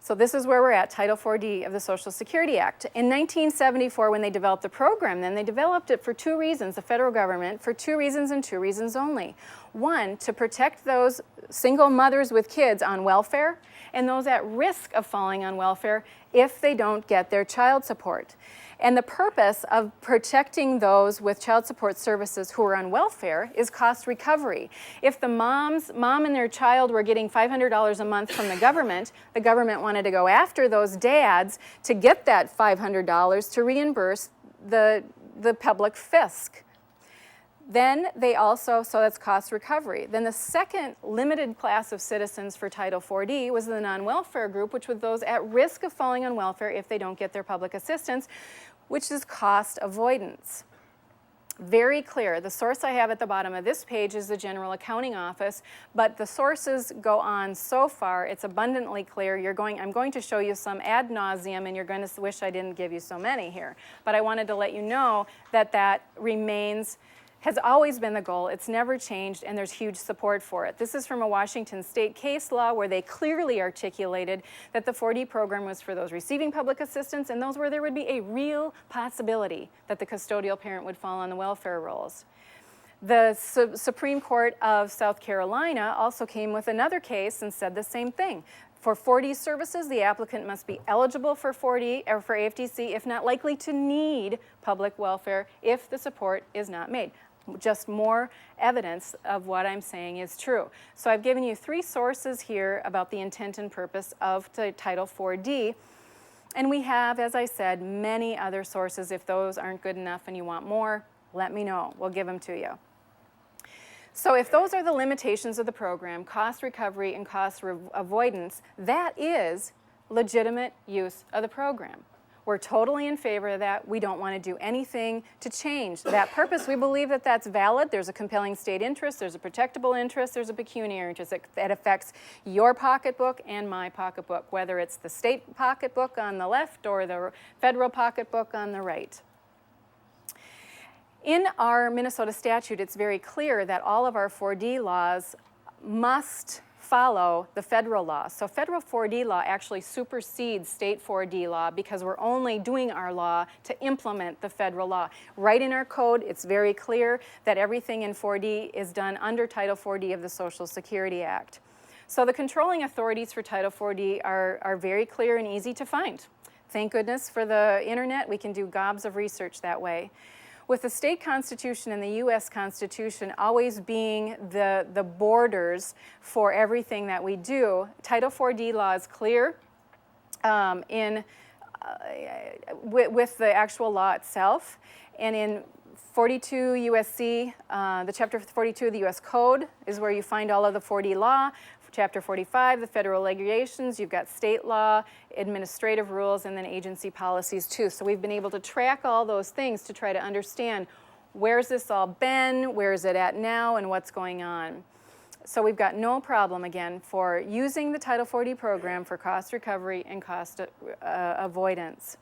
So this is where we're at, Title 4D of the Social Security Act. In 1974, when they developed the program, then they developed it for two reasons, the federal government, for two reasons and two reasons only. One, to protect those single mothers with kids on welfare and those at risk of falling on welfare if they don't get their child support. And the purpose of protecting those with child support services who are on welfare is cost recovery. If the mom and their child were getting $500 a month from the government wanted to go after those dads to get that $500 to reimburse the public fisc. Then they also, so that's cost recovery. Then the second limited class of citizens for Title 4D was the non-welfare group, which was those at risk of falling on welfare if they don't get their public assistance, which is cost avoidance. Very clear. The source I have at the bottom of this page is the General Accounting Office, but the sources go on so far, it's abundantly clear. I'm going to show you some ad nauseum, and you're going to wish I didn't give you so many here. But I wanted to let you know that that has always been the goal. It's never changed, and there's huge support for it. This is from a Washington state case law where they clearly articulated that the 4D program was for those receiving public assistance and those where there would be a real possibility that the custodial parent would fall on the welfare rolls. The Supreme Court of South Carolina also came with another case and said the same thing. For 4D services, the applicant must be eligible for 4D or for AFDC, if not likely to need public welfare if the support is not made. Just more evidence of what I'm saying is true. So I've given you three sources here about the intent and purpose of the Title 4D. And we have, as I said, many other sources. If those aren't good enough and you want more, let me know. We'll give them to you. So if those are the limitations of the program, cost recovery and cost avoidance, that is legitimate use of the program. We're totally in favor of that. We don't want to do anything to change that purpose. We believe that that's valid. There's a compelling state interest, there's a protectable interest, there's a pecuniary interest that affects your pocketbook and my pocketbook, whether it's the state pocketbook on the left or the federal pocketbook on the right. In our Minnesota statute, it's very clear that all of our 4D laws must follow the federal law. So federal 4D law actually supersedes state 4D law because we're only doing our law to implement the federal law. Right in our code, it's very clear that everything in 4D is done under Title 4D of the Social Security Act. So the controlling authorities for Title 4D are very clear and easy to find. Thank goodness for the internet. We can do gobs of research that way. With the state constitution and the U.S. Constitution always being the borders for everything that we do, Title 4D law is clear with the actual law itself. And in 42 U.S.C., the Chapter 42 of the U.S. Code is where you find all of the 4D law. Chapter 45, the federal regulations, you've got state law, administrative rules, and then agency policies too. So we've been able to track all those things to try to understand where's this all been, where is it at now, and what's going on. So we've got no problem, again, for using the Title 4D program for cost recovery and cost avoidance.